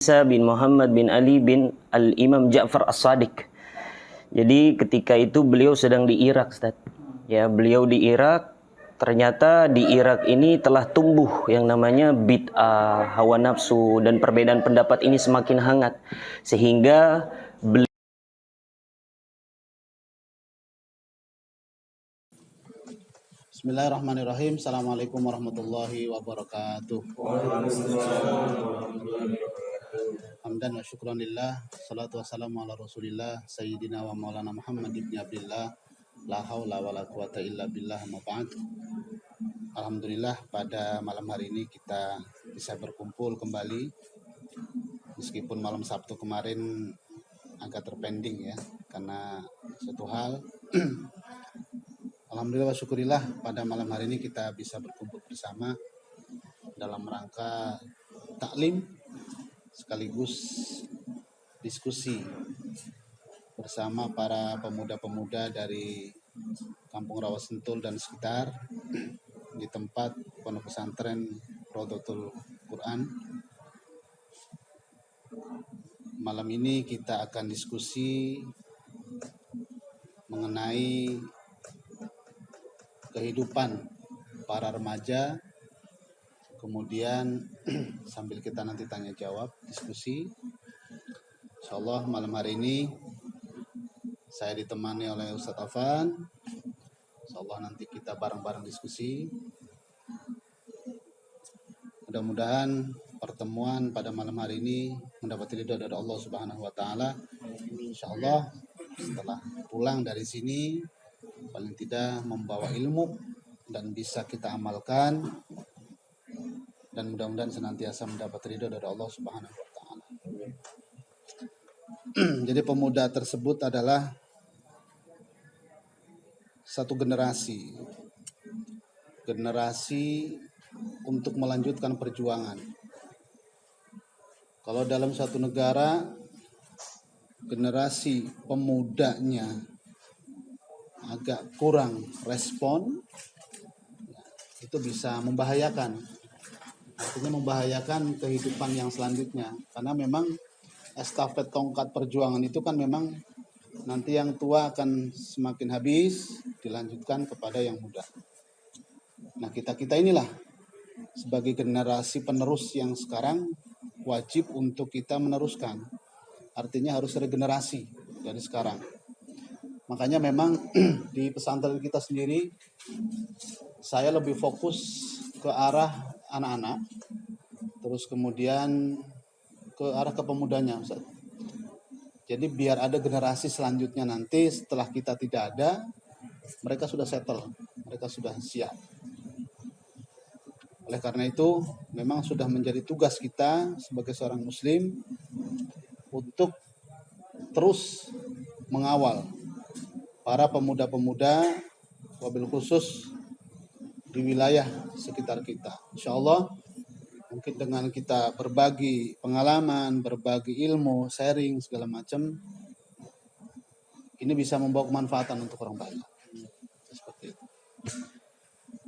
Isa bin Muhammad bin Ali bin Al-Imam Ja'far As-Sadiq. Jadi ketika itu beliau sedang di Irak, Ustaz. Ya, beliau di Irak. Ternyata di Irak ini telah tumbuh yang namanya bid'ah, hawa nafsu, dan perbedaan pendapat ini semakin hangat. Sehingga beliau Bismillahirrahmanirrahim. Assalamualaikum warahmatullahi wabarakatuh. Hamdan wa syukran lillah. Salatu wassalamu ala rasulillah Sayyidina wa maulana Muhammad ibn Abdillah. La hawla wa la quwata illa billah ma ba'd. Alhamdulillah pada malam hari ini kita bisa berkumpul kembali. Meskipun malam Sabtu kemarin agak terpending ya, karena suatu hal. Alhamdulillah wa syukurillah pada malam hari ini kita bisa berkumpul bersama dalam rangka taklim sekaligus diskusi bersama para pemuda-pemuda dari Kampung Rawa Sentul dan sekitar di tempat Pondok Pesantren Rodotul Quran. Malam ini kita akan diskusi mengenai kehidupan para remaja, kemudian sambil kita nanti tanya jawab, diskusi. Insyaallah malam hari ini saya ditemani oleh Ustadz Afan. Insyaallah nanti kita bareng-bareng diskusi. Mudah-mudahan pertemuan pada malam hari ini mendapat ridho dari Allah Subhanahu wa taala. Insyaallah setelah pulang dari sini paling tidak membawa ilmu dan bisa kita amalkan, dan mudah-mudahan senantiasa mendapat ridho dari Allah Subhanahu wa taala. Jadi pemuda tersebut adalah satu generasi untuk melanjutkan perjuangan. Kalau dalam satu negara generasi pemudanya agak kurang respon, itu bisa membahayakan. Artinya membahayakan kehidupan yang selanjutnya. Karena memang estafet tongkat perjuangan itu kan memang nanti yang tua akan semakin habis, dilanjutkan kepada yang muda. Nah, kita inilah sebagai generasi penerus yang sekarang wajib untuk kita meneruskan. Artinya harus regenerasi dari sekarang. Makanya memang di pesantren kita sendiri saya lebih fokus ke arah anak-anak, terus kemudian ke arah kepemudanya, Ustaz. Jadi biar ada generasi selanjutnya nanti setelah kita tidak ada, mereka sudah settle, mereka sudah siap. Oleh karena itu memang sudah menjadi tugas kita sebagai seorang muslim untuk terus mengawal para pemuda-pemuda, wabil khusus di wilayah sekitar kita. Insya Allah mungkin dengan kita berbagi pengalaman, berbagi ilmu, sharing segala macam, ini bisa membawa kemanfaatan untuk orang banyak. Seperti itu.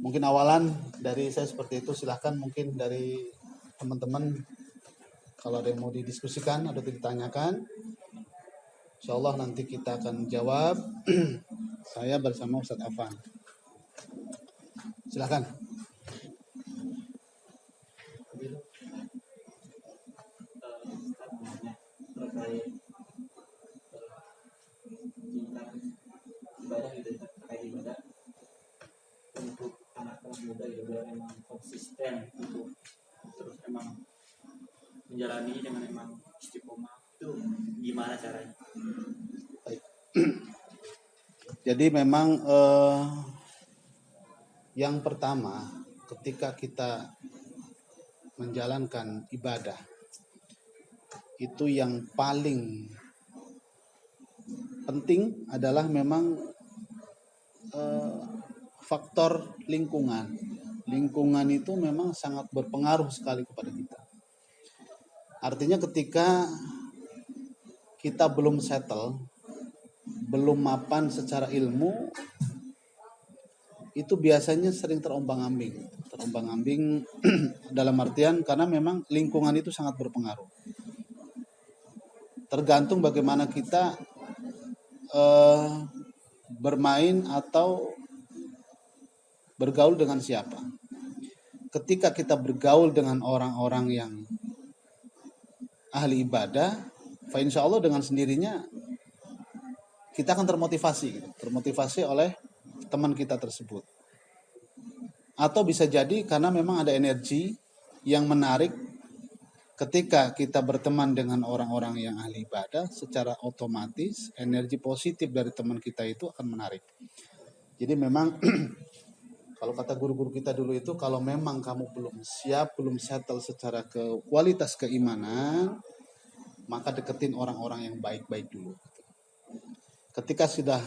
Mungkin awalan dari saya seperti itu. Silahkan mungkin dari teman-teman kalau ada yang mau didiskusikan atau ditanyakan. Insya Allah nanti kita akan jawab. Saya bersama Ustadz Afan. Silakan. Untuk anak-anak muda itu biar emang konsisten untuk terus emang menjalani dengan emang istiqomah, itu gimana caranya? Baik. Jadi memang yang pertama ketika kita menjalankan ibadah itu yang paling penting adalah memang faktor lingkungan. Lingkungan itu memang sangat berpengaruh sekali kepada kita. Artinya ketika kita belum settle, belum mapan secara ilmu, itu biasanya sering terombang-ambing dalam artian karena memang lingkungan itu sangat berpengaruh. tergantung bagaimana kita bermain atau bergaul dengan siapa. Ketika kita bergaul dengan orang-orang yang ahli ibadah, fa insya Allah dengan sendirinya kita akan termotivasi, gitu. Termotivasi oleh teman kita tersebut. Atau bisa jadi karena memang ada energi yang menarik ketika kita berteman dengan orang-orang yang ahli ibadah, secara otomatis energi positif dari teman kita itu akan menarik. Jadi memang kalau kata guru-guru kita dulu itu, kalau memang kamu belum siap, belum settle secara kualitas keimanan, maka deketin orang-orang yang baik-baik dulu. Ketika sudah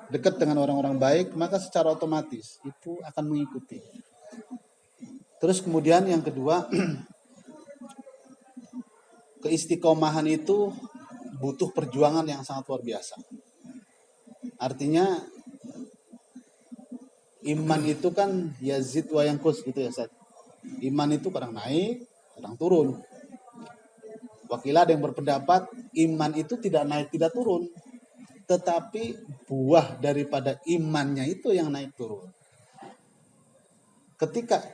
dekat dengan orang-orang baik, maka secara otomatis itu akan mengikuti. Terus kemudian yang kedua, keistiqomahan itu butuh perjuangan yang sangat luar biasa. Artinya iman itu kan yazid wa yanqus gitu ya Ustaz. Iman itu kadang naik, kadang turun. Wakilah ada yang berpendapat iman itu tidak naik, tidak turun. Tetapi buah daripada imannya itu yang naik turun. Ketika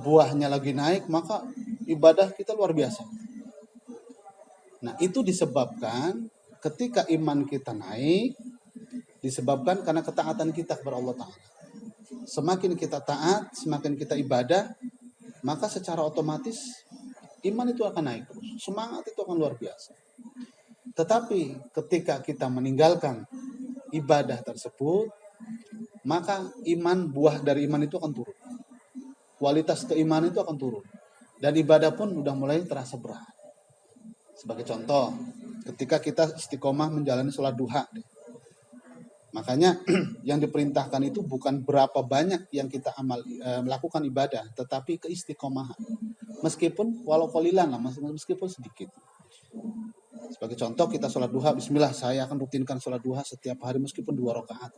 buahnya lagi naik, maka ibadah kita luar biasa. Nah, itu disebabkan ketika iman kita naik, disebabkan karena ketaatan kita kepada Allah Ta'ala. Semakin kita taat, semakin kita ibadah, maka secara otomatis iman itu akan naik terus. Semangat itu akan luar biasa. Tetapi ketika kita meninggalkan ibadah tersebut, maka buah dari iman itu akan turun. Kualitas keimanan itu akan turun. Dan ibadah pun udah mulai terasa berat. Sebagai contoh, ketika kita istiqomah menjalani sholat duha. Makanya yang diperintahkan itu bukan berapa banyak yang kita melakukan ibadah, tetapi keistiqomahan. Meskipun walau qalilan lah, meskipun sedikit. Sebagai contoh, kita sholat duha, bismillah, saya akan rutinkan sholat duha setiap hari meskipun 2 rakaat.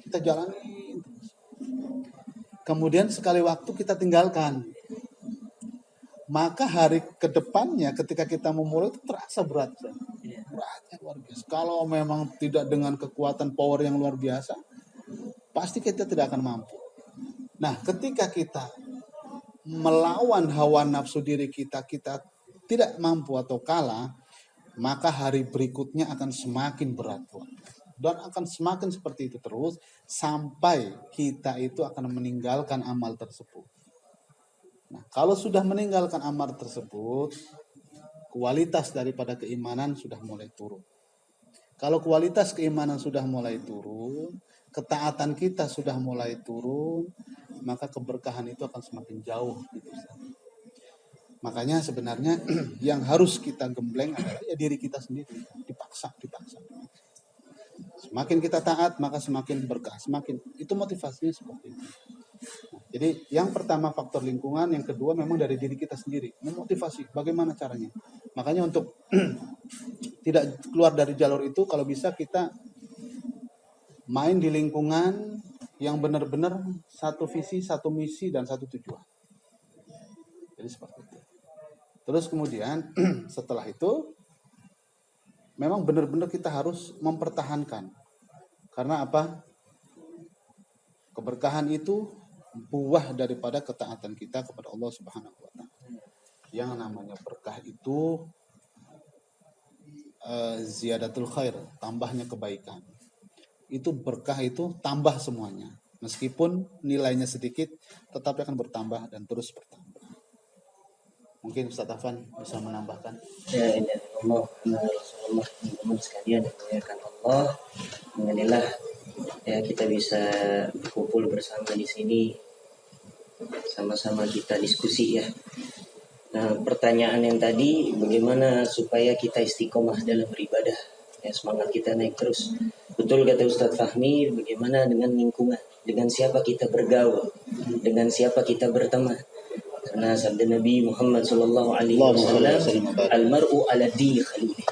Kita jalani terus. Kemudian sekali waktu kita tinggalkan. Maka hari kedepannya ketika kita memulai itu terasa berat. Beratnya luar biasa. Kalau memang tidak dengan kekuatan power yang luar biasa, pasti kita tidak akan mampu. Nah, ketika kita melawan hawa nafsu diri kita tidak mampu atau kalah, maka hari berikutnya akan semakin berat. Dan akan semakin seperti itu terus sampai kita itu akan meninggalkan amal tersebut. Nah, kalau sudah meninggalkan amal tersebut, kualitas daripada keimanan sudah mulai turun. Kalau kualitas keimanan sudah mulai turun, ketaatan kita sudah mulai turun, maka keberkahan itu akan semakin jauh. Makanya sebenarnya yang harus kita gembleng adalah ya diri kita sendiri. Dipaksa. Semakin kita taat, maka semakin berkah. Itu motivasinya seperti itu. Jadi yang pertama faktor lingkungan, yang kedua memang dari diri kita sendiri. Memotivasi, bagaimana caranya. Makanya untuk tidak keluar dari jalur itu, kalau bisa kita main di lingkungan yang benar-benar satu visi, satu misi, dan satu tujuan. Jadi seperti itu. Terus kemudian setelah itu memang benar-benar kita harus mempertahankan. Karena apa? Keberkahan itu buah daripada ketaatan kita kepada Allah Subhanahu wa Ta'ala. Yang namanya berkah itu ziyadatul khair, tambahnya kebaikan. Itu berkah itu tambah semuanya. Meskipun nilainya sedikit, tetapi akan bertambah dan terus bertambah. Mungkin Ustaz Afan bisa menambahkan. Ya, ini Allah, Rasulullah, teman-teman sekalian dimuliakan Allah. Inilah ya kita bisa berkumpul bersama di sini, sama-sama kita diskusi ya. Nah, pertanyaan yang tadi, bagaimana supaya kita istiqomah dalam beribadah? Ya, semangat kita naik terus. Betul kata Ustadz Fahmi, bagaimana dengan lingkungan? Dengan siapa kita bergaul? Dengan siapa kita berteman? Karena sabda Nabi Muhammad SAW, almar'u ala dini khalilih.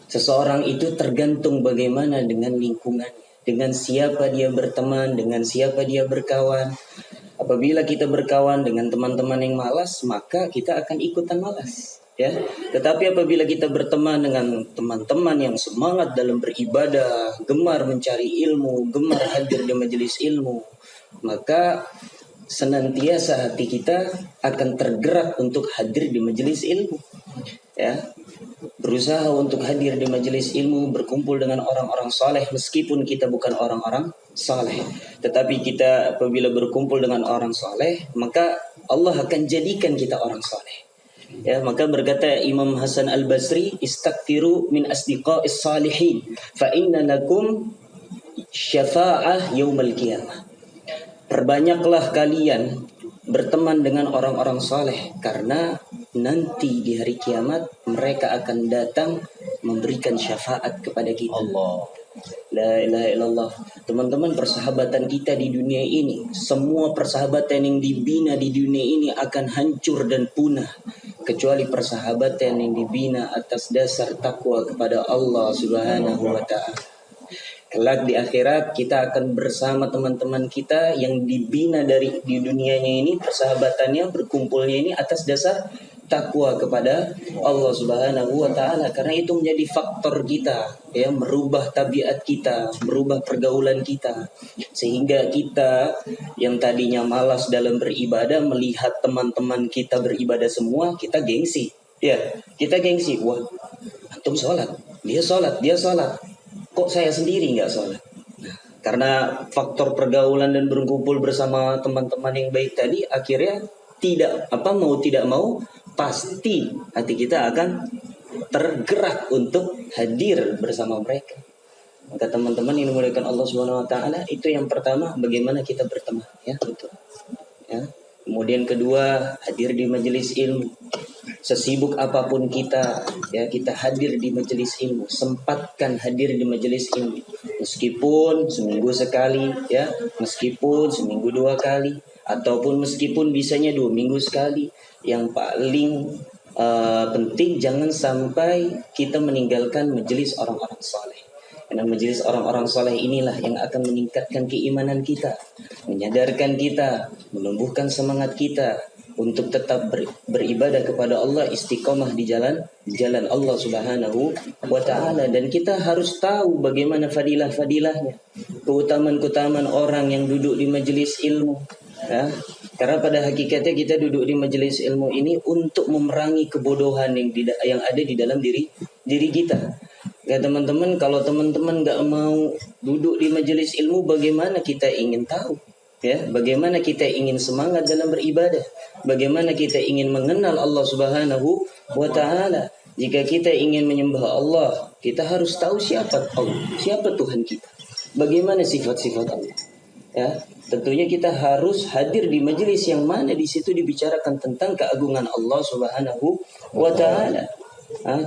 Seseorang itu tergantung bagaimana dengan lingkungannya, dengan siapa dia berteman, dengan siapa dia berkawan. Apabila kita berkawan dengan teman-teman yang malas, maka kita akan ikutan malas. ya. Tetapi apabila kita berteman dengan teman-teman yang semangat dalam beribadah, gemar mencari ilmu, gemar hadir di majelis ilmu, maka senantiasa hati kita akan tergerak untuk hadir di majelis ilmu, ya. Berusaha untuk hadir di majelis ilmu, berkumpul dengan orang-orang saleh meskipun kita bukan orang-orang saleh. Tetapi kita apabila berkumpul dengan orang saleh, maka Allah akan jadikan kita orang saleh. Ya, maka berkata Imam Hasan Al-Basri, "Istaghfiru min asdiqa'is salihin, fa inna lakum syafa'ah yaumal qiyamah." Perbanyaklah kalian berteman dengan orang-orang saleh, karena nanti di hari kiamat mereka akan datang memberikan syafaat kepada kita. Allah. La ilaha illallah. Teman-teman, persahabatan kita di dunia ini, semua persahabatan yang dibina di dunia ini akan hancur dan punah, kecuali persahabatan yang dibina atas dasar takwa kepada Allah Subhanahu wa ta'ala. Kelak di akhirat kita akan bersama teman-teman kita yang dibina di dunianya ini, persahabatannya, berkumpulnya ini atas dasar takwa kepada Allah Subhanahu wa ta'ala. Karena itu menjadi faktor kita, ya, merubah tabiat kita, merubah pergaulan kita, sehingga kita yang tadinya malas dalam beribadah, melihat teman-teman kita beribadah semua, kita gengsi, ya, kita gengsi. Wah, antum sholat, dia sholat, kok saya sendiri nggak sholat? Nah, karena faktor pergaulan dan berkumpul bersama teman-teman yang baik tadi, akhirnya tidak mau pasti hati kita akan tergerak untuk hadir bersama mereka. Maka teman-teman yang dimuliakan Allah Subhanahu wa ta'ala, itu yang pertama, bagaimana kita berteman, ya, betul. Ya. Kemudian kedua, hadir di majelis ilmu. Sesibuk apapun kita, ya, kita hadir di majelis ilmu, sempatkan hadir di majelis ilmu. Meskipun seminggu sekali, ya, meskipun seminggu 2 kali, ataupun meskipun bisanya 2 minggu sekali. Yang paling penting jangan sampai kita meninggalkan majelis orang-orang saleh. Karena majelis orang-orang saleh inilah yang akan meningkatkan keimanan kita, menyadarkan kita, menumbuhkan semangat kita untuk tetap beribadah kepada Allah, istiqomah di jalan Allah Subhanahu wa ta'ala. Dan kita harus tahu bagaimana fadilah-fadilahnya, keutamaan-keutamaan orang yang duduk di majelis ilmu, ya. Karena pada hakikatnya kita duduk di majelis ilmu ini untuk memerangi kebodohan yang ada di dalam diri kita. Ya teman-teman, kalau teman-teman nggak mau duduk di majelis ilmu, bagaimana kita ingin tahu? Ya, bagaimana kita ingin semangat dalam beribadah? Bagaimana kita ingin mengenal Allah Subhanahu wa ta'ala? Jika kita ingin menyembah Allah, kita harus tahu siapa Allah, siapa Tuhan kita, bagaimana sifat-sifat Allah. Ya, tentunya kita harus hadir di majelis yang mana di situ dibicarakan tentang keagungan Allah Subhanahu wa ta'ala.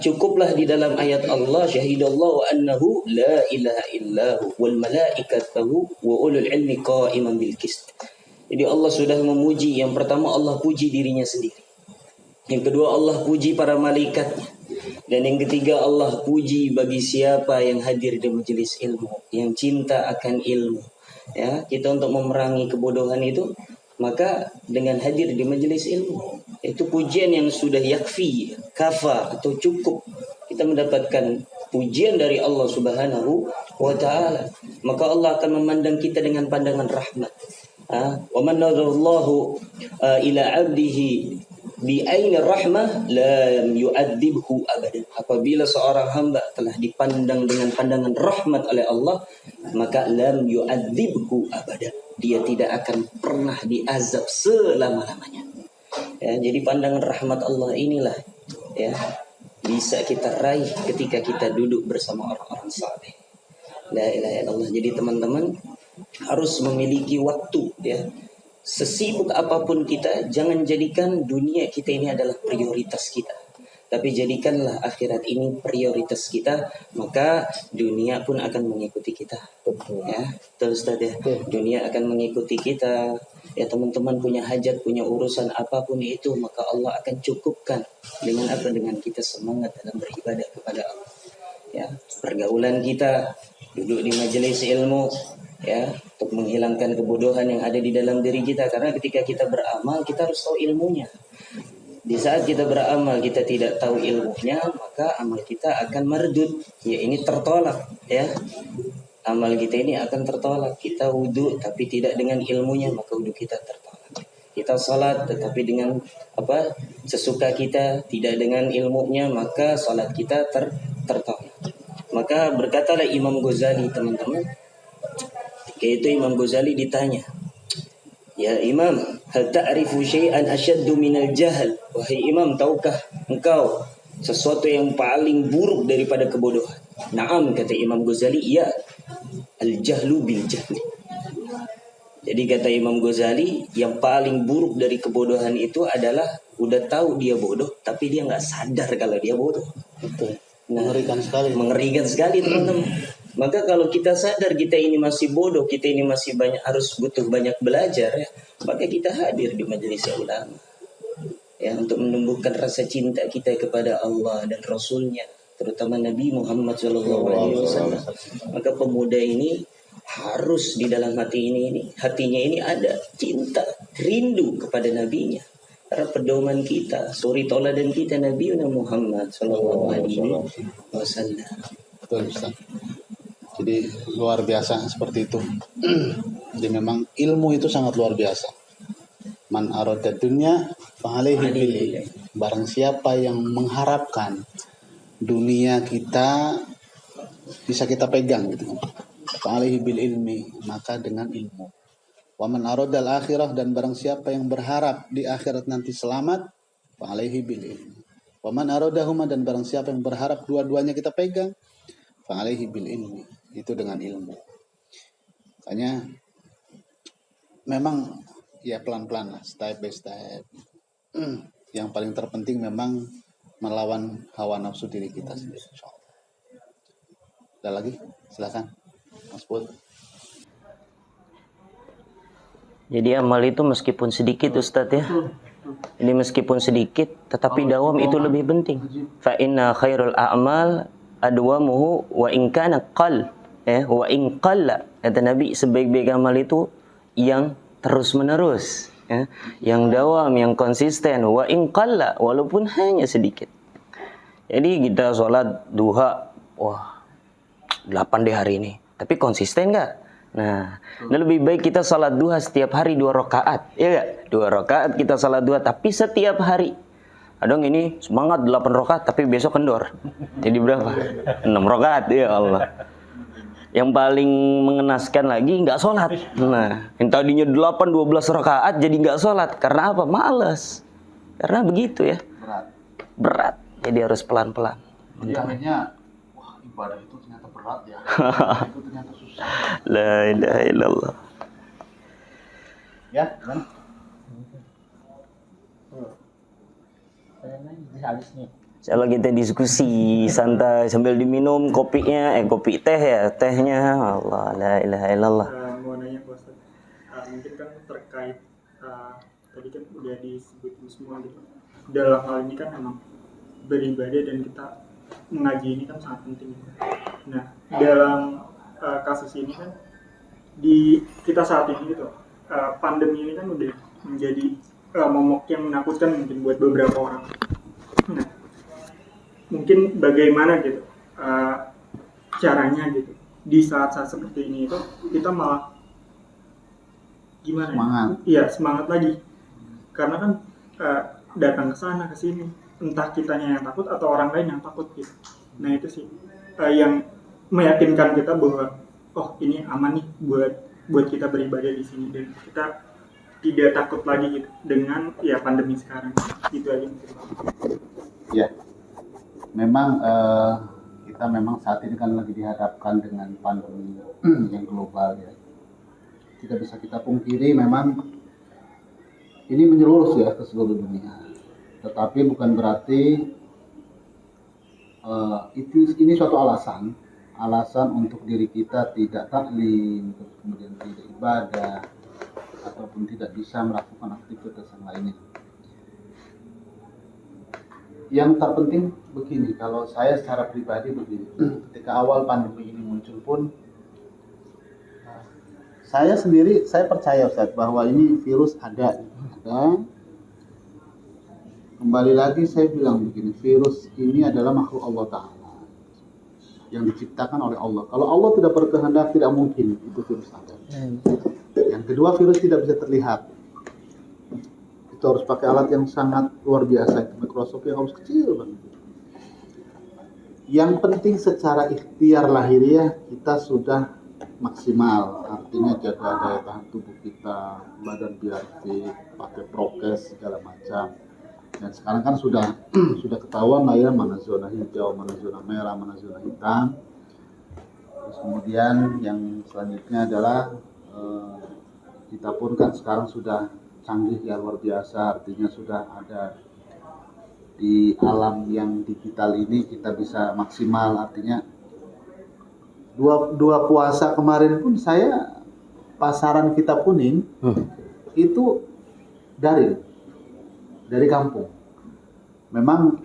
Cukuplah di dalam ayat Allah, syahidallahu annahu la ilaha illahu wal malaikatahu wa ulul ilmi qa'iman bil qist. Jadi Allah sudah memuji, yang pertama Allah puji dirinya sendiri, yang kedua Allah puji para malaikatnya, dan yang ketiga Allah puji bagi siapa yang hadir di majelis ilmu, yang cinta akan ilmu. Ya, kita untuk memerangi kebodohan itu, maka dengan hadir di majelis ilmu, itu pujian yang sudah yakfi, kafa atau cukup, kita mendapatkan pujian dari Allah Subhanahu wa ta'ala. Maka Allah akan memandang kita dengan pandangan rahmat. Wa man nadharallahu ila 'abdihi bi aini rahmah lam yu'adzibhu abadan. Apabila seorang hamba telah dipandang dengan pandangan rahmat oleh Allah, maka lam yu'adzibhu abadan, dia tidak akan pernah diazab selama-lamanya. Ya, jadi pandangan rahmat Allah inilah, ya, bisa kita raih ketika kita duduk bersama orang-orang saleh. La ilaha illallah. Jadi teman-teman harus memiliki waktu, ya. Sesibuk apapun kita, jangan jadikan dunia kita ini adalah prioritas kita, tapi jadikanlah akhirat ini prioritas kita, maka dunia pun akan mengikuti kita. Ya, betul Ustaz ya. Dunia akan mengikuti kita. Ya, teman-teman punya hajat, punya urusan apapun itu, maka Allah akan cukupkan dengan apa? Dengan kita semangat dalam beribadah kepada Allah. Ya, pergaulan kita, duduk di majelis ilmu, ya, untuk menghilangkan kebodohan yang ada di dalam diri kita. Karena ketika kita beramal, kita harus tahu ilmunya. Di saat kita beramal kita tidak tahu ilmunya, maka amal kita akan mardud. Ya ini tertolak ya. Amal kita ini akan tertolak. Kita wudhu tapi tidak dengan ilmunya, maka wudhu kita tertolak. Kita salat tetapi dengan sesuka kita, tidak dengan ilmunya, maka salat kita tertolak. Maka berkatalah Imam Ghazali, teman-teman. Ketika itu Imam Ghazali ditanya, "Ya Imam, hal ta'rifu syai'an asyaddu minal jahl?" Wahai Imam, tahukah engkau sesuatu yang paling buruk daripada kebodohan? Naam, kata Imam Ghazali, iya. Al-jahlu bil jahli. Jadi kata Imam Ghazali, yang paling buruk dari kebodohan itu adalah udah tahu dia bodoh, tapi dia nggak sadar kalau dia bodoh. Betul. Nah, Mengerikan sekali. teman-teman. Maka kalau kita sadar kita ini masih bodoh, kita ini masih butuh banyak belajar ya, maka kita hadir di majelis ulama. Ya, untuk menumbuhkan rasa cinta kita kepada Allah dan Rasulnya, terutama Nabi Muhammad SAW. Maka pemuda ini harus di dalam hatinya ini ada cinta, rindu kepada nabinya. Karena pedoman kita, suri toladan kita Nabi Muhammad SAW. Betul, Ustaz. Jadi luar biasa seperti itu. Jadi memang ilmu itu sangat luar biasa. Man arada dunya fa'alaihi bil ilmi. Barang siapa yang mengharapkan dunia kita bisa kita pegang gitu. Fa'alaihi bil ilmi, maka dengan ilmu. Wa man arada al akhirah, dan barang siapa yang berharap di akhirat nanti selamat, fa'alaihi bil ilmi. Wa man aradahuma, dan barang siapa yang berharap dua-duanya kita pegang, fa'alaihi bil ilmi, itu dengan ilmu. Makanya memang ya pelan-pelan lah, step by step. Yang paling terpenting memang melawan hawa nafsu diri kita sendiri. Ada lagi? Silakan, Mas Put. Jadi amal itu meskipun sedikit Ustadz ya. Ini meskipun sedikit tetapi dawam itu lebih penting. Fa inna khairul a'mal adwamuhu wa in kana qall. Wa in qalla. Kata Nabi, sebaik-baik amal itu yang terus-menerus, ya. Yang dawam, yang konsisten. Wa in qalla, walaupun hanya sedikit. Jadi kita sholat duha, 8 di hari ini. Tapi konsisten nggak? Nah, lebih baik kita salat duha setiap hari 2 rakaat, ya enggak? 2 rakaat kita salat duha, tapi setiap hari. Adong ini semangat 8 rakaat, tapi besok kendor. Jadi berapa? 6 rakaat, ya Allah. Yang paling mengenaskan lagi nggak sholat. Nah, yang tadinya 8-12 rakaat jadi nggak sholat. Karena apa? Males. Karena begitu ya. Berat. Jadi harus pelan-pelan. Jadi akhirnya, wah ibadah itu ternyata berat ya. Itu ternyata susah. La ilaha illallah. Ya, kan? Kalau kita diskusi santai sambil diminum kopinya, kopi teh ya, tehnya, Allah, la ilaha illallah. Mau nanya Pak Ustaz, mungkin kan terkait tadi kan udah disebutin semua gitu. Dalam hal ini kan memang beribadah dan kita mengaji ini kan sangat penting. Nah, dalam kasus ini kan di kita saat ini gitu, pandemi ini kan udah menjadi momok yang menakutkan mungkin buat beberapa orang. Nah, mungkin bagaimana gitu caranya gitu di saat-saat seperti ini itu kita malah gimana? Semangat. Iya, semangat lagi. Karena kan datang ke sana ke sini, entah kitanya yang takut atau orang lain yang takut gitu. Nah, itu sih yang meyakinkan kita bahwa oh ini aman nih buat kita beribadah di sini dan kita tidak takut lagi gitu dengan ya pandemi sekarang. Itu aja. Ya. Memang kita memang saat ini kan lagi dihadapkan dengan pandemi yang global ya. Tidak bisa kita pungkiri memang ini menyeluruh ya ke seluruh dunia. Tetapi bukan berarti ini suatu alasan untuk diri kita tidak taklim, kemudian tidak ibadah ataupun tidak bisa melakukan aktivitas yang lainnya. Yang terpenting begini, kalau saya secara pribadi begini, ketika awal pandemi ini muncul pun, saya percaya Ustaz bahwa ini virus ada. kembali lagi saya bilang begini, virus ini adalah makhluk Allah Ta'ala yang diciptakan oleh Allah. Kalau Allah tidak berkehendak, tidak mungkin itu virus ada. Yang kedua, virus tidak bisa terlihat. Itu harus pakai alat yang sangat luar biasa, itu mikroskop yang harus kecil banget. Yang penting secara ikhtiar lahiriah kita sudah maksimal, artinya jaga daya tahan tubuh kita, badan biar fit, pakai prokes segala macam. Dan sekarang kan sudah ketahuan lah ya, mana zona hijau, mana zona merah, mana zona hitam. Terus kemudian yang selanjutnya adalah kita pun kan sekarang sudah canggih ya, luar biasa, artinya sudah ada di alam yang digital ini kita bisa maksimal, artinya dua puasa kemarin pun saya pasaran Kitab Kuning itu dari kampung. Memang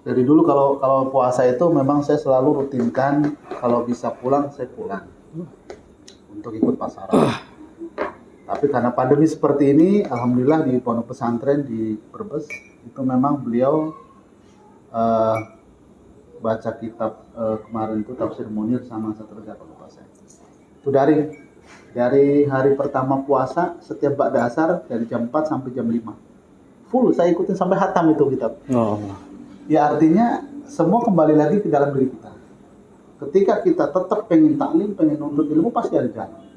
dari dulu kalau puasa itu memang saya selalu rutinkan, kalau bisa pulang saya pulang untuk ikut pasaran. Tapi karena pandemi seperti ini, alhamdulillah di pondok pesantren di Brebes itu memang beliau baca kitab kemarin itu Tafsir Munir sama Seterga kalau lupa saya. Itu dari hari pertama puasa setiap ba'da asar dari jam 4 sampai jam 5. Full saya ikutin sampai hatam itu kitab. Oh. Ya artinya semua kembali lagi ke dalam diri kita. Ketika kita tetap pengen taklim, pengen nuntut ilmu, pasti ada jalan.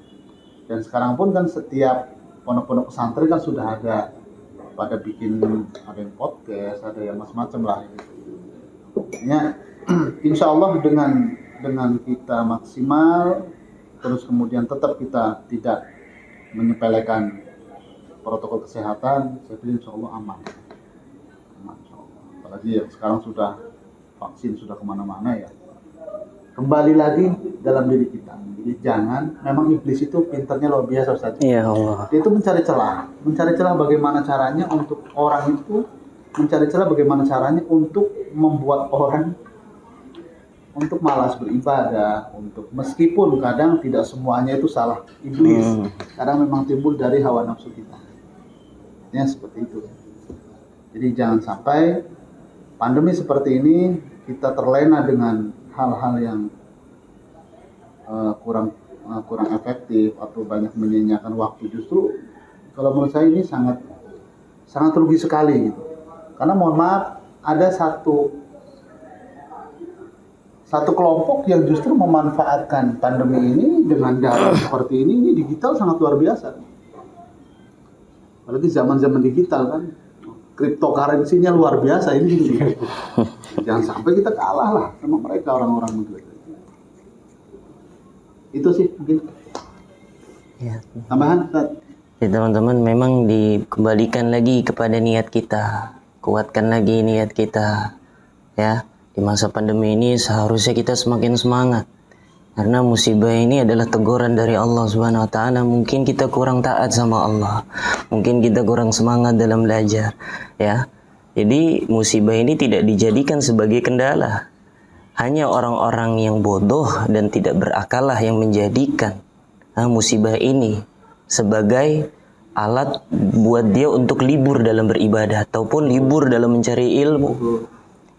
Dan sekarang pun kan setiap pondok-pondok pesantren kan sudah ada pada bikin, ada yang podcast, ada yang macam-macam lah. Ya, insya Allah dengan kita maksimal, terus kemudian tetap kita tidak menyepelekan protokol kesehatan, saya pikir insya Allah aman. Insya Allah. Apalagi yang sekarang sudah vaksin sudah kemana-mana ya. Kembali lagi dalam diri kita. Jadi jangan, memang iblis itu pinternya luar biasa Ustaz. Iya Allah. Dia itu mencari celah bagaimana caranya untuk orang itu, mencari celah bagaimana caranya untuk membuat orang untuk malas beribadah, untuk meskipun kadang tidak semuanya itu salah iblis, kadang memang timbul dari hawa nafsu kita. Ya seperti itu. Jadi jangan sampai pandemi seperti ini kita terlena dengan hal-hal yang kurang efektif atau banyak menyia-nyiakan waktu. Justru kalau menurut saya ini sangat rugi sekali gitu. Karena mohon maaf, ada satu kelompok yang justru memanfaatkan pandemi ini dengan daring seperti ini digital sangat luar biasa. Apalagi zaman-zaman digital kan, cryptocurrency-nya luar biasa ini. Jangan sampai kita kalah lah sama mereka orang-orang begitu. Itu sih mungkin. Ya. Tambahan, Ustaz. Ya teman-teman, memang dikembalikan lagi kepada niat kita, kuatkan lagi niat kita. Ya, di masa pandemi ini seharusnya kita semakin semangat. Karena musibah ini adalah teguran dari Allah Subhanahu wa taala. Mungkin kita kurang taat sama Allah. Mungkin kita kurang semangat dalam belajar, ya. Jadi musibah ini tidak dijadikan sebagai kendala. Hanya orang-orang yang bodoh dan tidak berakal lah yang menjadikan musibah ini sebagai alat buat dia untuk libur dalam beribadah ataupun libur dalam mencari ilmu.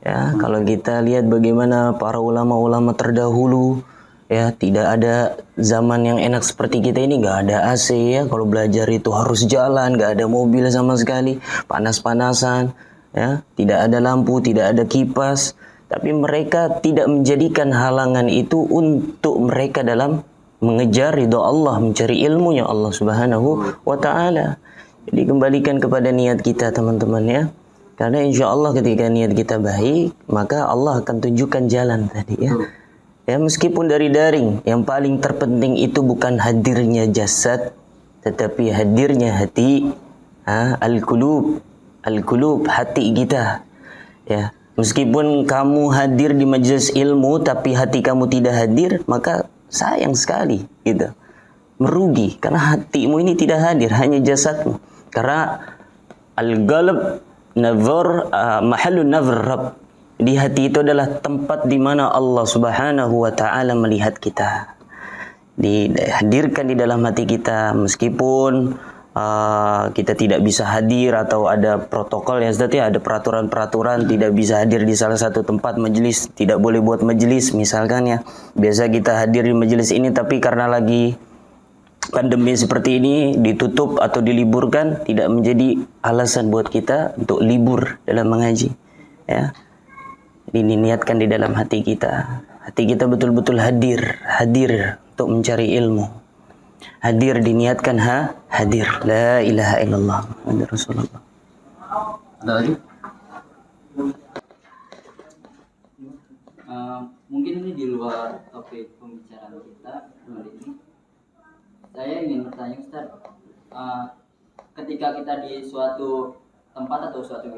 Ya, kalau kita lihat bagaimana para ulama-ulama terdahulu, ya tidak ada zaman yang enak seperti kita ini, nggak ada AC ya. Kalau belajar itu harus jalan, nggak ada mobil sama sekali, panas-panasan, ya, tidak ada lampu, tidak ada kipas. Tapi mereka tidak menjadikan halangan itu untuk mereka dalam mengejar ridha Allah, mencari ilmunya Allah Subhanahu wa taala. Jadi kembalikan kepada niat kita teman-teman ya. Karena insya Allah ketika niat kita baik, maka Allah akan tunjukkan jalan tadi ya. Ya meskipun dari daring, yang paling terpenting itu bukan hadirnya jasad, tetapi hadirnya hati, al-qulub, hati kita. Ya, meskipun kamu hadir di majelis ilmu tapi hati kamu tidak hadir, maka sayang sekali gitu. Merugi karena hatimu ini tidak hadir, hanya jasadmu. Karena al-qalb nazar mahallun nazar Rabb. Di hati itu adalah tempat di mana Allah Subhanahu wa taala melihat kita. Dihadirkan di dalam hati kita meskipun kita tidak bisa hadir atau ada protokol ya Ustaz ya, ada peraturan-peraturan tidak bisa hadir di salah satu tempat majelis, tidak boleh buat majelis misalkan ya. Biasa kita hadir di majelis ini tapi karena lagi pandemi seperti ini ditutup atau diliburkan, tidak menjadi alasan buat kita untuk libur dalam mengaji ya. Ini niatkan di dalam hati kita. Hati kita betul-betul hadir untuk mencari ilmu. Hadir diniatkan hadir. La ilaha illallah Muhammadur Rasulullah. Ada lagi? Mungkin ini di luar topik pembicaraan kita kali ini. Saya ingin bertanya Ustaz, ketika kita di suatu tempat atau suatu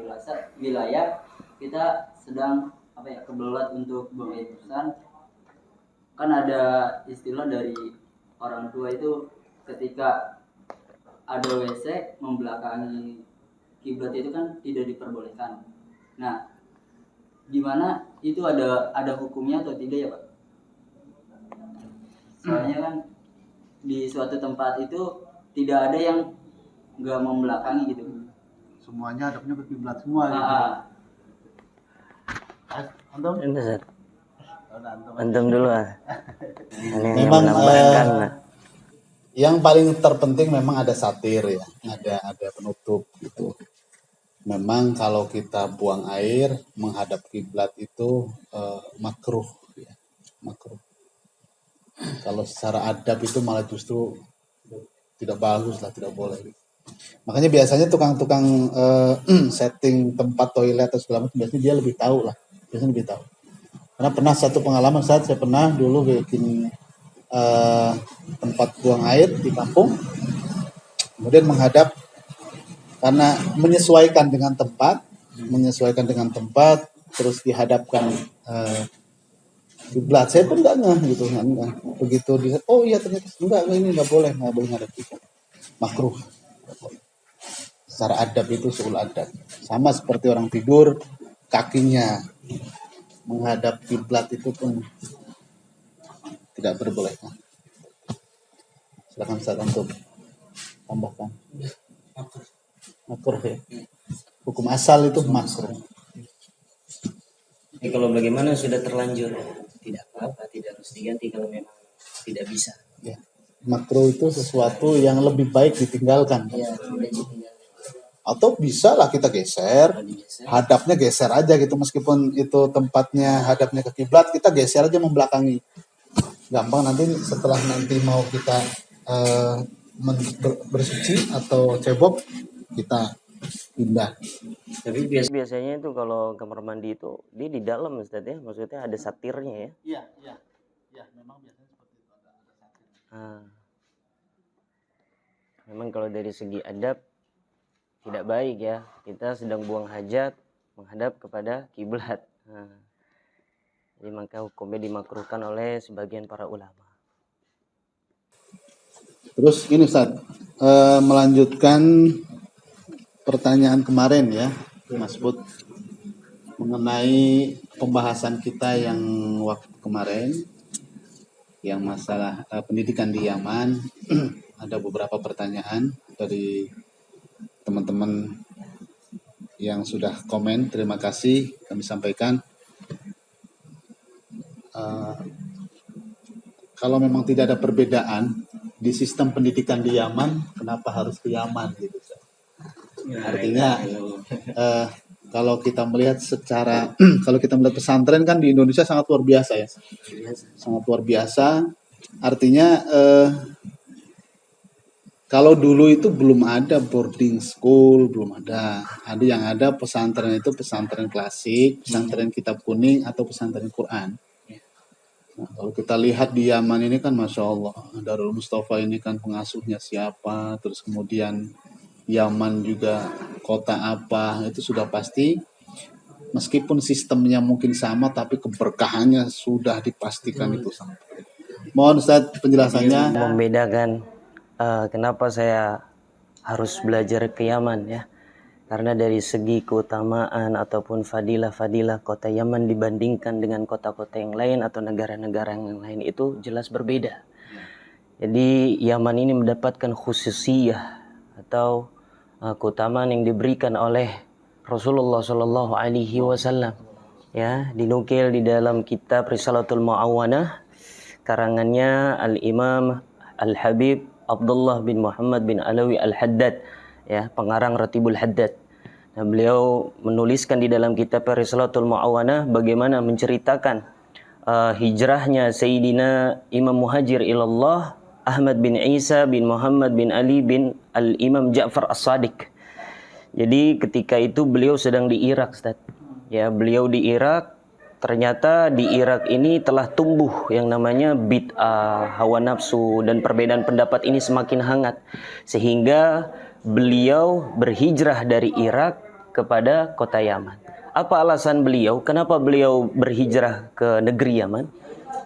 wilayah kita sedang kebelat untuk buang air besar, kan ada istilah dari orang tua itu ketika ada WC membelakangi kiblat itu kan tidak diperbolehkan. Nah, gimana itu ada hukumnya atau tidak ya Pak? Soalnya kan di suatu tempat itu tidak ada yang nggak membelakangi gitu. Semuanya hadapnya ke kiblat semua gitu. Antum? Antum dulu Ini yang Memang menambahkan. yang paling terpenting memang ada satir ya, ada penutup gitu. Memang kalau kita buang air menghadap kiblat itu makruh ya, makruh. Kalau secara adab itu malah justru tidak bagus lah, tidak boleh. Makanya biasanya tukang-tukang setting tempat toilet atau segala macam biasanya dia lebih tahu lah, biasanya lebih tahu. Karena pernah satu pengalaman saya pernah dulu bikin tempat buang air di kampung, kemudian menghadap karena menyesuaikan dengan tempat, terus dihadapkan kiblat. Saya pun nggak ngeh gitu, enggak. Begitu dia, oh iya ternyata enggak, ini nggak boleh ngadap kiblat, makruh. Secara adab itu suul adab, sama seperti orang tidur kakinya menghadap kiblat itu pun tidak diperbolehkan. Silakan Ustaz untuk tambahkan. Makruh ya. Hukum asal itu makruh. Kalau bagaimana sudah terlanjur, tidak apa-apa, tidak harus diganti kalau memang tidak bisa. Ya. Makruh itu sesuatu yang lebih baik ditinggalkan. Ya, Atau bisa lah kita geser, hadapnya geser aja gitu, meskipun itu tempatnya hadapnya ke kiblat, kita geser aja membelakangi. Gampang nanti setelah nanti mau kita bersuci atau cebok, kita pindah. Tapi biasanya itu kalau kamar mandi itu dia di dalam Ustaz ya, maksudnya ada satirnya ya. Iya, memang biasanya seperti itu, ada satir. Memang kalau dari segi adab tidak baik ya, kita sedang buang hajat menghadap kepada kiblat. Jadi maka hukumnya dimakruhkan oleh sebagian para ulama. Terus ini Ustaz, melanjutkan pertanyaan kemarin ya, Mas Bud, mengenai pembahasan kita yang waktu kemarin, yang masalah pendidikan di Yaman. Ada beberapa pertanyaan dari teman-teman yang sudah komen, terima kasih kami sampaikan. Kalau memang tidak ada perbedaan di sistem pendidikan di Yaman, kenapa harus ke Yaman gitu? Artinya kalau kita melihat secara kalau kita melihat pesantren kan di Indonesia sangat luar biasa ya, sangat luar biasa. Artinya kalau dulu itu belum ada boarding school, belum ada. Ada yang ada pesantren itu pesantren klasik, pesantren kitab kuning atau pesantren Quran. Nah, kalau kita lihat di Yaman ini kan Masya Allah, Darul Mustafa ini kan pengasuhnya siapa, terus kemudian Yaman juga kota apa, itu sudah pasti. Meskipun sistemnya mungkin sama, tapi keberkahannya sudah dipastikan itu sama. Mohon Ustaz penjelasannya. Membedakan kenapa saya harus belajar ke Yaman ya. Karena dari segi keutamaan ataupun fadilah-fadilah kota Yaman dibandingkan dengan kota-kota yang lain atau negara-negara yang lain itu jelas berbeda. Jadi Yaman ini mendapatkan khususiyah atau keutamaan yang diberikan oleh Rasulullah Shallallahu Alaihi Wasallam. Ya, dinukil di dalam kitab Risalatul Mu'awanah karangannya Al-Imam Al-Habib Abdullah bin Muhammad bin Alawi Al-Haddad, ya, pengarang Ratibul Haddad. Nah, beliau menuliskan di dalam kitab Risalatul Mu'awanah bagaimana menceritakan hijrahnya Sayyidina Imam Muhajir ilallah Ahmad bin Isa bin Muhammad bin Ali bin Al-Imam Ja'far As-Sadiq. Jadi ketika itu beliau sedang di Irak, Ustaz. Ya, beliau di Irak. Ternyata di Irak ini telah tumbuh yang namanya bid'ah, hawa nafsu, dan perbedaan pendapat ini semakin hangat. Sehingga beliau berhijrah dari Irak kepada kota Yaman. Apa alasan beliau? Kenapa beliau berhijrah ke negeri Yaman?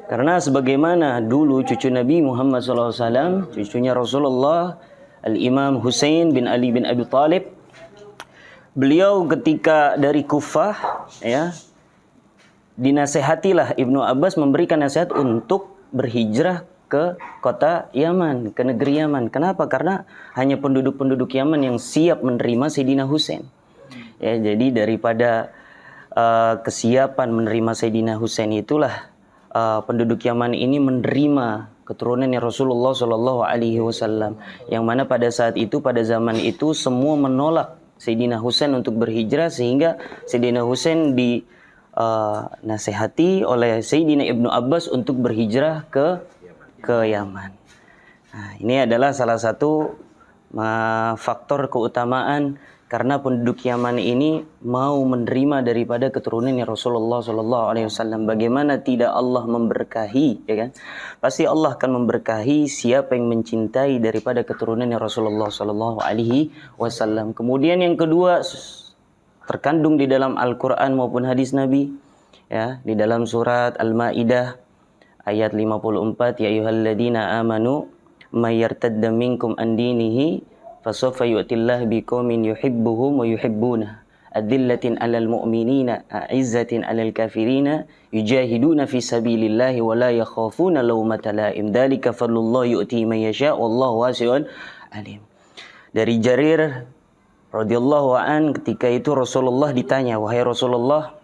Karena sebagaimana dulu cucu Nabi Muhammad SAW, cucunya Rasulullah, Al-Imam Husain bin Ali bin Abi Thalib, beliau ketika dari Kufah, ya, dinasehatilah Ibnu Abbas memberikan nasihat untuk berhijrah ke kota Yaman, ke negeri Yaman. Kenapa? Karena hanya penduduk-penduduk Yaman yang siap menerima Sayyidina Husain. Ya, jadi daripada kesiapan menerima Sayyidina Husain itulah penduduk Yaman ini menerima keturunannya Rasulullah Shallallahu Alaihi Wasallam, yang mana pada saat itu, pada zaman itu, semua menolak Sayyidina Husain untuk berhijrah, sehingga Sayyidina Husain nasihati oleh Sayyidina Ibnu Abbas untuk berhijrah ke Yaman. Nah, ini adalah salah satu faktor keutamaan karena penduduk Yaman ini mau menerima daripada keturunannya Rasulullah Sallallahu Alaihi Wasallam. Bagaimana tidak Allah memberkahi, ya kan? Pasti Allah akan memberkahi siapa yang mencintai daripada keturunannya Rasulullah Sallallahu Alaihi Wasallam. Kemudian yang kedua, terkandung di dalam Al-Quran maupun hadis Nabi, ya, di dalam surat Al-Maidah ayat 54, ya ayyuhalladzina amanu may yartadda minkum an dinihi fasawfa yu'tillahu biqaumin yuhibbuhum wa yuhibbuna adillatin 'alal mu'minina a'izzatin 'alal kafirina yujahiduna fi sabilillahi wa la yakhafuna lawmata la'im dzalika fadlullahi yu'ti man yasha wallahu wasi'un alim. Dari Jarir radhiyallahu an, ketika itu Rasulullah ditanya, wahai Rasulullah,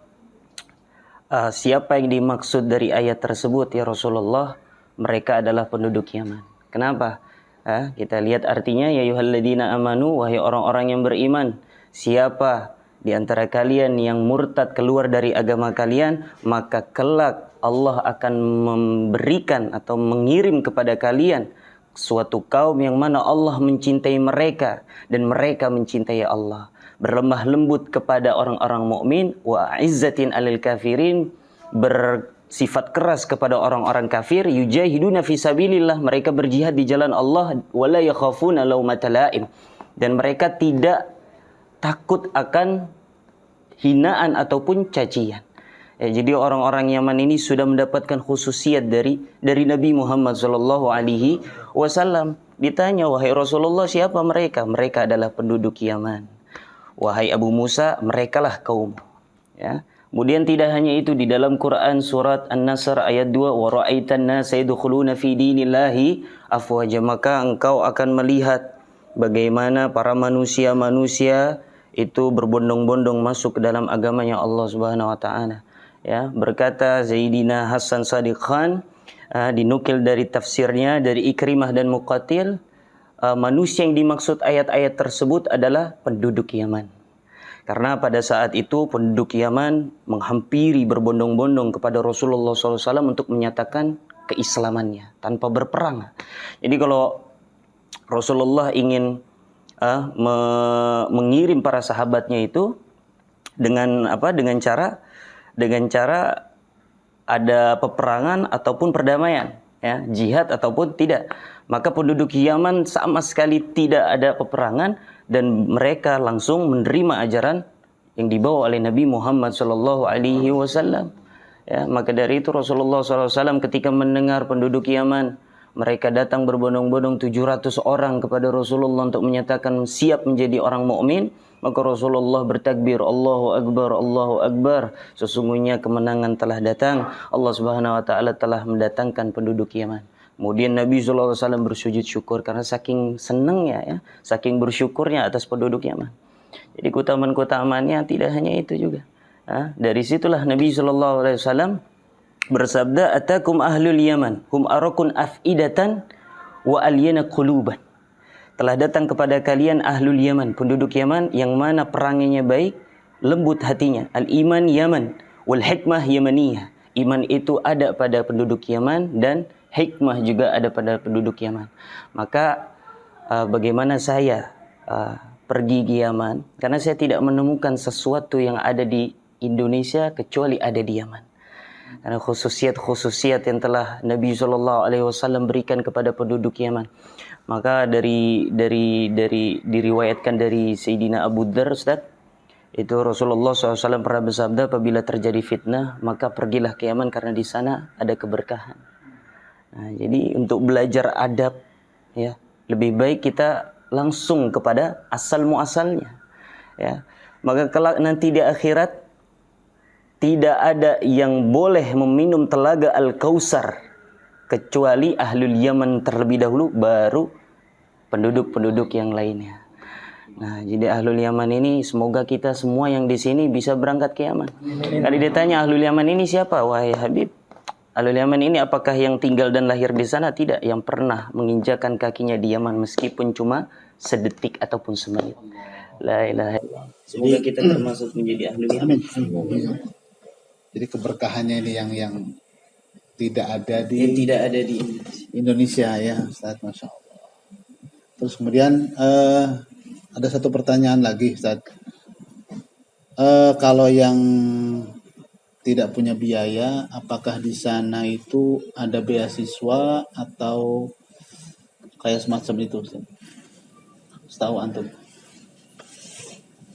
siapa yang dimaksud dari ayat tersebut ya Rasulullah? Mereka adalah penduduk Yaman. Kenapa? Kita lihat artinya, ya ayyuhalladzina amanu, wahai orang-orang yang beriman, siapa di antara kalian yang murtad keluar dari agama kalian, maka kelak Allah akan memberikan atau mengirim kepada kalian suatu kaum yang mana Allah mencintai mereka dan mereka mencintai Allah, berlemah lembut kepada orang-orang mukmin, wa izzatin 'alal kafirin, bersifat keras kepada orang-orang kafir, yujahiduna fi sabilillah, mereka berjihad di jalan Allah, wala yakhafuna laumata laim, dan mereka tidak takut akan hinaan ataupun cacian. Ya, jadi orang-orang Yaman ini sudah mendapatkan khususiat dari Nabi Muhammad sallallahu alaihi wasallam. Ditanya, wahai Rasulullah, siapa mereka? Mereka adalah penduduk Yaman. Wahai Abu Musa, merekalah kaum. Ya. Kemudian tidak hanya itu, di dalam Quran surat An-Nasr ayat 2, wa ra'aitan nasa yadkhuluna fi dinillahi afwaja, maka engkau akan melihat bagaimana para manusia-manusia itu berbondong-bondong masuk ke dalam agamanya Allah Subhanahu wa taala. Ya, berkata Zaidina Hasan Sadiq Khan, dinukil dari tafsirnya dari Ikrimah dan Muqatil, manusia yang dimaksud ayat-ayat tersebut adalah penduduk Yaman. Karena pada saat itu penduduk Yaman menghampiri berbondong-bondong kepada Rasulullah SAW untuk menyatakan keislamannya tanpa berperang. Jadi kalau Rasulullah ingin mengirim para sahabatnya itu dengan cara ada peperangan ataupun perdamaian, ya, jihad ataupun tidak, maka penduduk Yaman sama sekali tidak ada peperangan dan mereka langsung menerima ajaran yang dibawa oleh Nabi Muhammad sallallahu alaihi wasallam. Ya, maka dari itu Rasulullah SAW ketika mendengar penduduk Yaman, mereka datang berbondong-bondong 700 orang kepada Rasulullah untuk menyatakan siap menjadi orang mukmin, maka Rasulullah bertakbir, Allahu Akbar, Allahu Akbar. Sesungguhnya kemenangan telah datang. Allah Subhanahu wa taala telah mendatangkan penduduk Yaman. Kemudian Nabi SAW bersujud syukur karena saking senangnya ya, saking bersyukurnya atas penduduk Yaman. Jadi keutamaan-keutamaannya tidak hanya itu juga. Dari situlah Nabi SAW bersabda, "Atakum ahlul Yaman, hum arakun afidatan wa alyana quluban." Telah datang kepada kalian ahlul Yaman, penduduk Yaman yang mana peranginya baik, lembut hatinya. Al-iman Yaman, wal hikmah Yamaniyah. Iman itu ada pada penduduk Yaman dan hikmah juga ada pada penduduk Yaman. Maka bagaimana saya pergi ke Yaman? Karena saya tidak menemukan sesuatu yang ada di Indonesia kecuali ada di Yaman. Karena khususiat-khususiat yang telah Nabi SAW berikan kepada penduduk Yaman. Maka diriwayatkan dari Sayyidina Abu Dzar, Ustaz, itu Rasulullah SAW pernah bersabda, apabila terjadi fitnah maka pergilah ke Yaman karena di sana ada keberkahan. Nah, jadi untuk belajar adab ya, lebih baik kita langsung kepada asal muasalnya ya. Maka kelak nanti di akhirat tidak ada yang boleh meminum telaga Al-Kautsar kecuali ahlul Yaman terlebih dahulu, baru penduduk-penduduk yang lainnya. Nah, jadi ahlul Yaman ini semoga kita semua yang di sini bisa berangkat ke Yaman. Kali ditanya ahlul Yaman ini siapa? Wahai Habib, ahlul Yaman ini apakah yang tinggal dan lahir di sana? Tidak, yang pernah menginjakan kakinya di Yaman meskipun cuma sedetik ataupun semenit. La ilaha illallah. Semoga kita termasuk menjadi ahlul Yaman. Jadi keberkahannya ini yang tidak ada di Indonesia ya, Ustaz, Masya Allah. Terus kemudian ada satu pertanyaan lagi, Ustaz. Kalau yang tidak punya biaya, apakah di sana itu ada beasiswa atau kayak semacam itu, Ustaz? Setahu antum.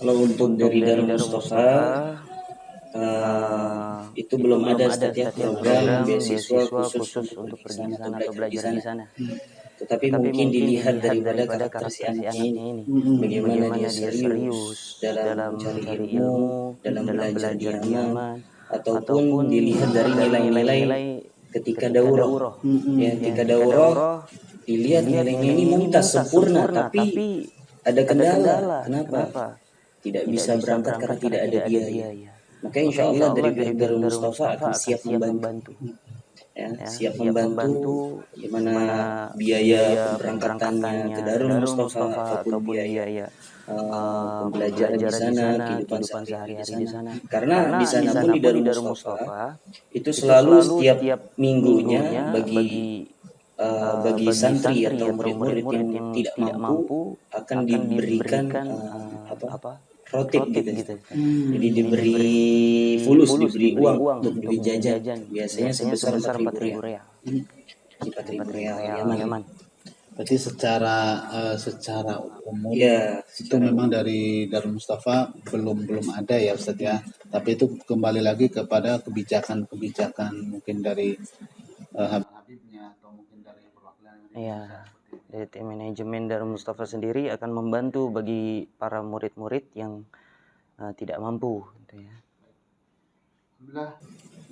Kalau untuk dari Darul Mustafa itu belum ada setiap program beasiswa khusus untuk pergi di sana atau belajar di sana. Tetapi mungkin dilihat daripada karakter si anaknya ini, bagaimana dia serius dalam mencari ilmu, dalam belajar di Yaman, ataupun dilihat dari nilai-nilai ketika daurah. Ya, ketika daurah dilihat nilainya ini mumtaz sempurna, tapi ada kendala. Kenapa? Tidak bisa berangkat karena tidak ada biaya. Maka insya Allah dari pihak Darul Mustafa akan siap membantu. Ya, siap membantu gimana biaya keberangkatannya ke Darul Mustafa ataupun biaya pembelajaran di sana, kehidupan sehari-hari di sana. Karena di sana pun di Darul Mustafa itu selalu setiap minggunya bagi santri atau murid-murid yang tidak mampu akan diberikan rotib gitu. Jadi diberi fulus, diberi uang untuk beli jajan. Biasanya sebesar 4.000 real. 4.000 real Yaman. Berarti secara umum ya, itu memang dari Darul Mustafa belum ada ya, Ustaz ya. Tapi itu kembali lagi kepada kebijakan mungkin dari Habibnya atau mungkin dari perwakilan Indonesia. Dari tim manajemen Darul Mustafa sendiri akan membantu bagi para murid-murid yang tidak mampu gitu ya.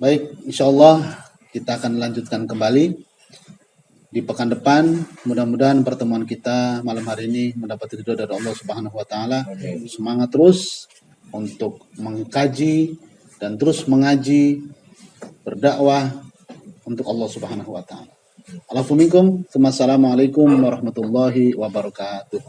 Baik, insya Allah kita akan lanjutkan kembali di pekan depan. Mudah-mudahan pertemuan kita malam hari ini mendapat ridho dari Allah Subhanahu wa taala. Semangat terus untuk mengkaji dan terus mengaji, berdakwah untuk Allah Subhanahu wa taala. Assalamualaikum warahmatullahi wabarakatuh.